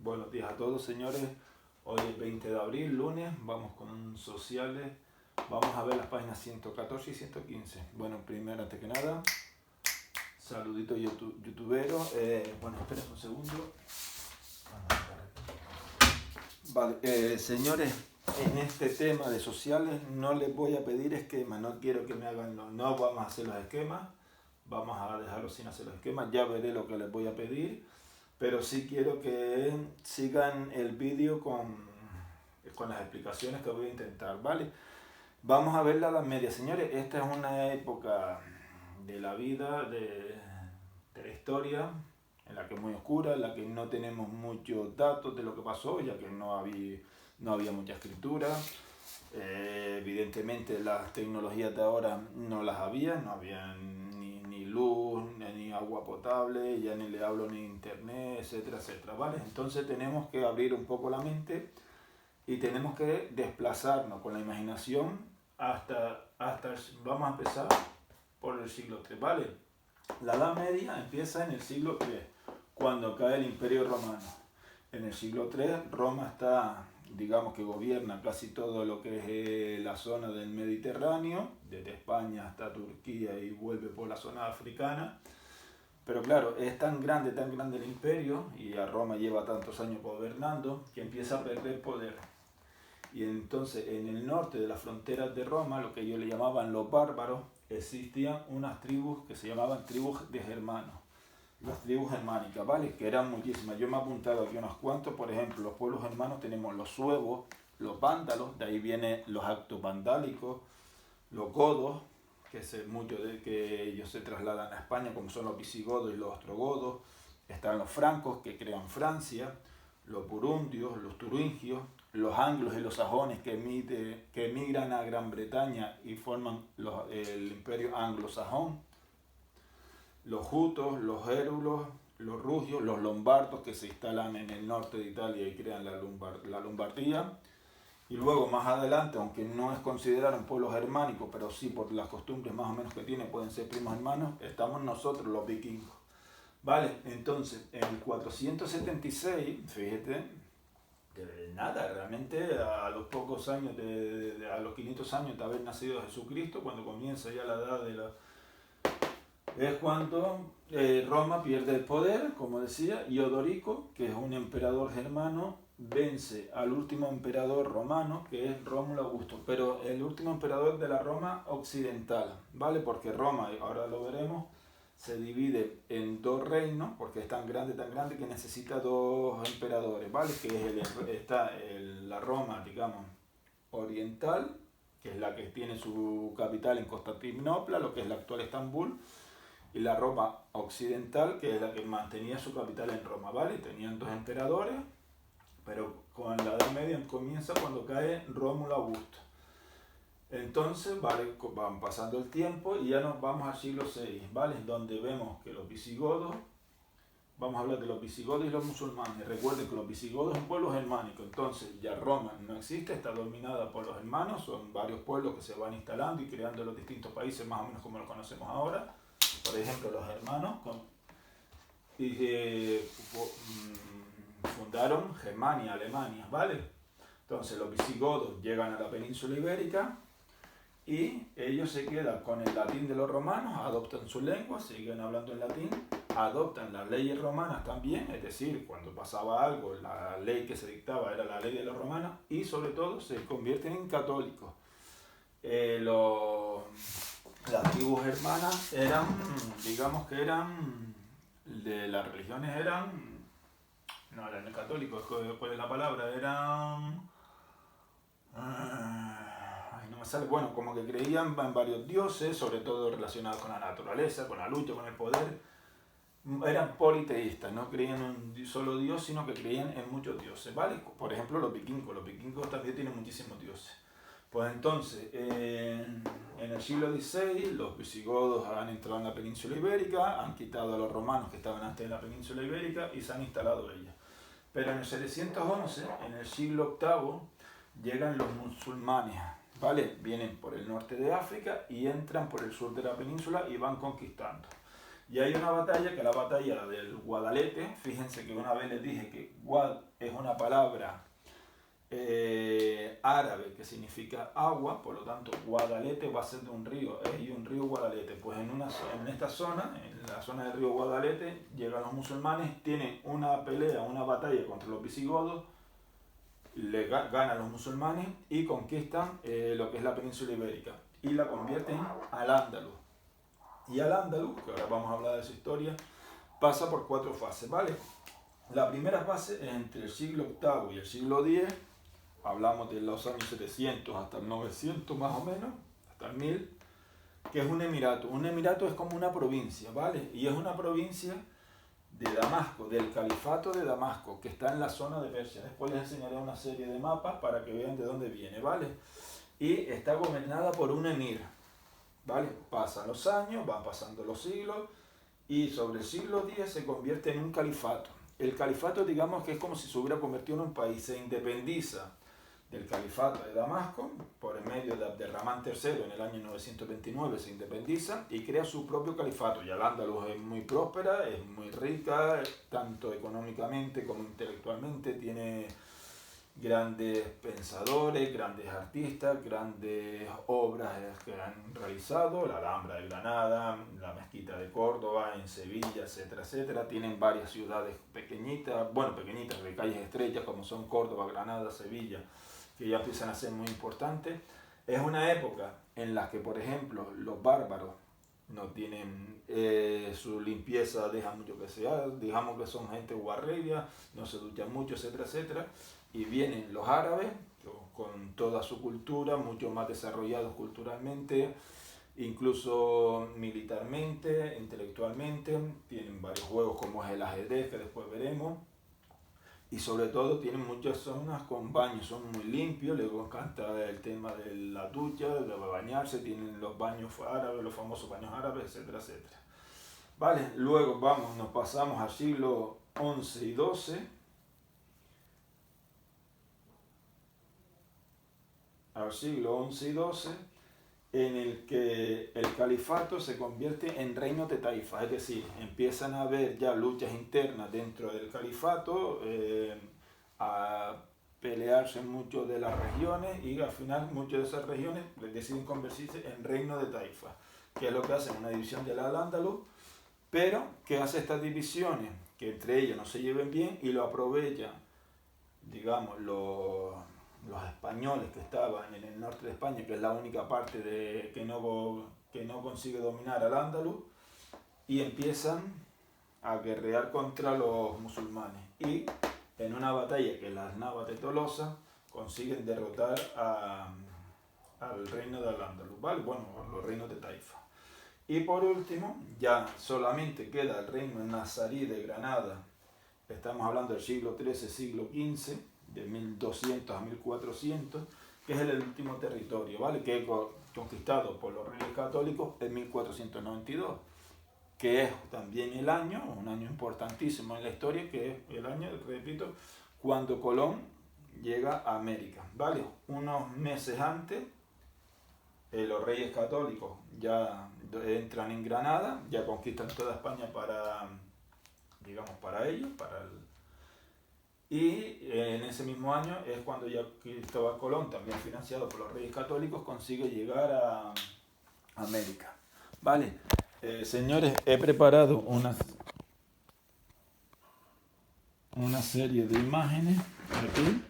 Buenos días a todos, señores. Hoy es 20 de abril, lunes. Vamos con sociales. Vamos a ver las páginas 114 y 115. Bueno, primero, antes que nada, saludito youtubero. Bueno, esperen un segundo. Vale, señores, en este tema de sociales no les voy a pedir esquemas. No quiero que me hagan, no vamos a hacer los esquemas. Vamos a dejarlos sin hacer los esquemas. Ya veré lo que les voy a pedir. Pero sí quiero que sigan el vídeo con las explicaciones que voy a intentar, ¿vale? Vamos a ver la Edad Media, señores. Esta es una época de la vida, de la historia, en la que es muy oscura, en la que no tenemos muchos datos de lo que pasó, ya que no había mucha escritura. Evidentemente las tecnologías de ahora no había ni luz, ni agua potable, ya ni le hablo ni internet, etcétera, etcétera, ¿vale? Entonces tenemos que abrir un poco la mente y tenemos que desplazarnos con la imaginación vamos a empezar por el siglo III, ¿vale? La Edad Media empieza en el siglo III, cuando cae el Imperio Romano. En el siglo III Roma está, digamos que gobierna casi todo lo que es la zona del Mediterráneo, desde España hasta Turquía y vuelve por la zona africana. Pero claro, es tan grande el imperio, y a Roma lleva tantos años gobernando, que empieza a perder poder. Y entonces en el norte de las fronteras de Roma, lo que ellos le llamaban los bárbaros, existían unas tribus que se llamaban tribus de germanos. Las tribus germánicas, ¿vale? Que eran muchísimas. Yo me he apuntado aquí unos cuantos. Por ejemplo, los pueblos germanos tenemos los suevos, los vándalos, de ahí vienen los actos vandálicos, los godos, muchos de que ellos se trasladan a España, como son los visigodos y los ostrogodos. Están los francos, que crean Francia, los burundios, los turingios, los anglos y los sajones que emigran a Gran Bretaña y forman el imperio anglosajón, los jutos, los gérulos, los rugios, los lombardos que se instalan en el norte de Italia y crean la Lombardía. Y luego más adelante, aunque no es considerado un pueblo germánico, pero sí por las costumbres más o menos que tiene, pueden ser primos hermanos, estamos nosotros los vikingos. Vale, entonces en el 476, fíjate, nada, realmente a los pocos años, a los 500 años de haber nacido Jesucristo, cuando comienza ya la edad de la... Es cuando Roma pierde el poder, como decía, y Odorico, que es un emperador germano, vence al último emperador romano, que es Rómulo Augusto, pero el último emperador de la Roma occidental, ¿vale? Porque Roma, ahora lo veremos, se divide en dos reinos, porque es tan grande que necesita dos emperadores, ¿vale? Que está la Roma, digamos, oriental, que es la que tiene su capital en Constantinopla, lo que es la actual Estambul, y la Roma occidental, que es la que mantenía su capital en Roma, ¿vale? Tenían dos emperadores, pero con la Edad Media comienza cuando cae Rómulo Augusto. Entonces, vale, van pasando el tiempo y ya nos vamos al siglo VI, ¿vale? Donde vemos que los visigodos, vamos a hablar de los visigodos y los musulmanes. Recuerden que los visigodos es un pueblo germánico, entonces ya Roma no existe, está dominada por los germanos, son varios pueblos que se van instalando y creando los distintos países más o menos como los conocemos ahora. Por ejemplo, los germanos fundaron Germania, Alemania, ¿vale? Entonces los visigodos llegan a la península ibérica y ellos se quedan con el latín de los romanos, adoptan su lengua, siguen hablando en latín, adoptan las leyes romanas también, es decir, cuando pasaba algo, la ley que se dictaba era la ley de los romanos, y sobre todo se convierten en católicos. Las tribus germanas eran, digamos que eran, de las religiones no eran católicos, ¿cuál es la palabra? Eran... no me sale, bueno, como que creían en varios dioses, sobre todo relacionados con la naturaleza, con la lucha, con el poder. Eran politeístas, no creían en un solo dios, sino que creían en muchos dioses, ¿vale? Por ejemplo, los vikingos también tienen muchísimos dioses. Pues entonces, en el siglo XVI, los visigodos han entrado en la península ibérica, han quitado a los romanos que estaban antes en la península ibérica y se han instalado ellos. Pero en el 711, en el siglo VIII, llegan los musulmanes, ¿vale? Vienen por el norte de África y entran por el sur de la península y van conquistando. Y hay una batalla, que es la batalla del Guadalete. Fíjense que una vez les dije que Guad es una palabra árabe que significa agua, por lo tanto Guadalete va a ser de un río, y un río Guadalete. Pues en esta zona, en la zona del río Guadalete, llegan los musulmanes, tienen una pelea, una batalla contra los visigodos, ganan los musulmanes y conquistan lo que es la península ibérica y la convierten al Andaluz. Y al Andaluz, que ahora vamos a hablar de su historia, pasa por 4 fases, ¿vale? La primera fase es entre el siglo VIII y el siglo X, hablamos de los años 700 hasta el 900 más o menos, hasta el 1000, que es un emirato. Un emirato es como una provincia, ¿vale? Y es una provincia de Damasco, del califato de Damasco, que está en la zona de Persia. Después les enseñaré una serie de mapas para que vean de dónde viene, ¿vale? Y está gobernada por un emir, ¿vale? Pasan los años, van pasando los siglos, y sobre el siglo X se convierte en un califato. El califato, digamos que es como si se hubiera convertido en un país, se independiza del califato de Damasco, por el medio de Abderramán III en el año 929 se independiza y crea su propio califato. Y Al-Ándalus es muy próspera, es muy rica, tanto económicamente como intelectualmente, tiene grandes pensadores, grandes artistas, grandes obras que han realizado, la Alhambra de Granada, la Mezquita de Córdoba, en Sevilla, etcétera, etcétera. Tienen varias ciudades pequeñitas, de calles estrechas como son Córdoba, Granada, Sevilla, que ya empiezan a ser muy importantes. Es una época en la que, por ejemplo, los bárbaros no tienen su limpieza, deja mucho que sea, digamos que son gente guarreria, no se duchan mucho, etcétera, etcétera. Y vienen los árabes con toda su cultura, mucho más desarrollados culturalmente, incluso militarmente, intelectualmente. Tienen varios juegos como es el ajedrez, que después veremos. Y sobre todo tienen muchas zonas con baños, son muy limpios, les encanta el tema de la ducha, de bañarse, tienen los baños árabes, los famosos baños árabes, etcétera, etcétera. Vale, luego nos pasamos al siglo XI y XII. Al siglo XI y XII, en el que el califato se convierte en reino de taifa, es decir, empiezan a haber ya luchas internas dentro del califato, a pelearse mucho de las regiones, y al final muchas de esas regiones deciden convertirse en reino de taifa, que es lo que hacen, una división del Al-Ándalus, pero que hace estas divisiones, que entre ellos no se lleven bien, y lo aprovechan, digamos, los españoles que estaban en el norte de España, que es la única parte que no consigue dominar al Andaluz, y empiezan a guerrear contra los musulmanes. Y en una batalla que es las Navas de Tolosa consiguen derrotar al reino de Al-Ándalus, ¿vale? Bueno, los reinos de Taifa. Y por último, ya solamente queda el reino nazarí de Granada. Estamos hablando del siglo XIII, siglo XV, de 1200 a 1400, que es el último territorio, ¿vale? Que es conquistado por los reyes católicos en 1492, que es también un año importantísimo en la historia, que es el año, repito, cuando Colón llega a América, ¿vale? Unos meses antes, los reyes católicos ya entran en Granada, ya conquistan toda España para ellos, y en ese mismo año es cuando ya Cristóbal Colón, también financiado por los reyes católicos, consigue llegar a América. Vale, señores, he preparado una serie de imágenes aquí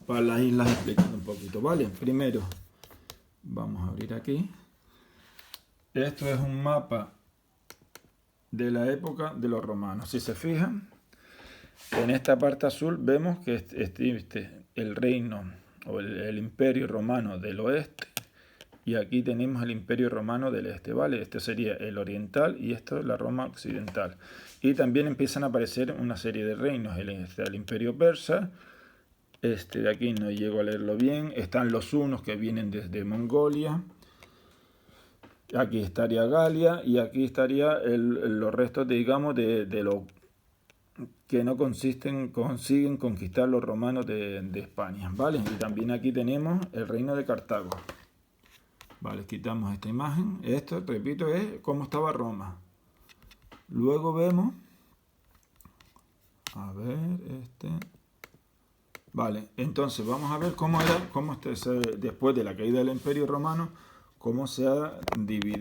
para las islas, explicando un poquito. Vale, primero vamos a abrir aquí. Esto es un mapa de la época de los romanos. Si se fijan, en esta parte azul vemos que existe el reino o el imperio romano del oeste, y aquí tenemos el imperio romano del este, ¿vale? Este sería el oriental y esto es la Roma occidental. Y también empiezan a aparecer una serie de reinos, el imperio persa, de aquí no llego a leerlo bien, están los hunos que vienen desde Mongolia, aquí estaría Galia, y aquí estaría los restos, digamos, de lo que no consiguen conquistar los romanos de España, ¿vale? Y también aquí tenemos el reino de Cartago. Vale, quitamos esta imagen. Esto, repito, es cómo estaba Roma. Luego vemos, a ver, vale, entonces vamos a ver cómo era, después de la caída del Imperio Romano, cómo se ha dividido.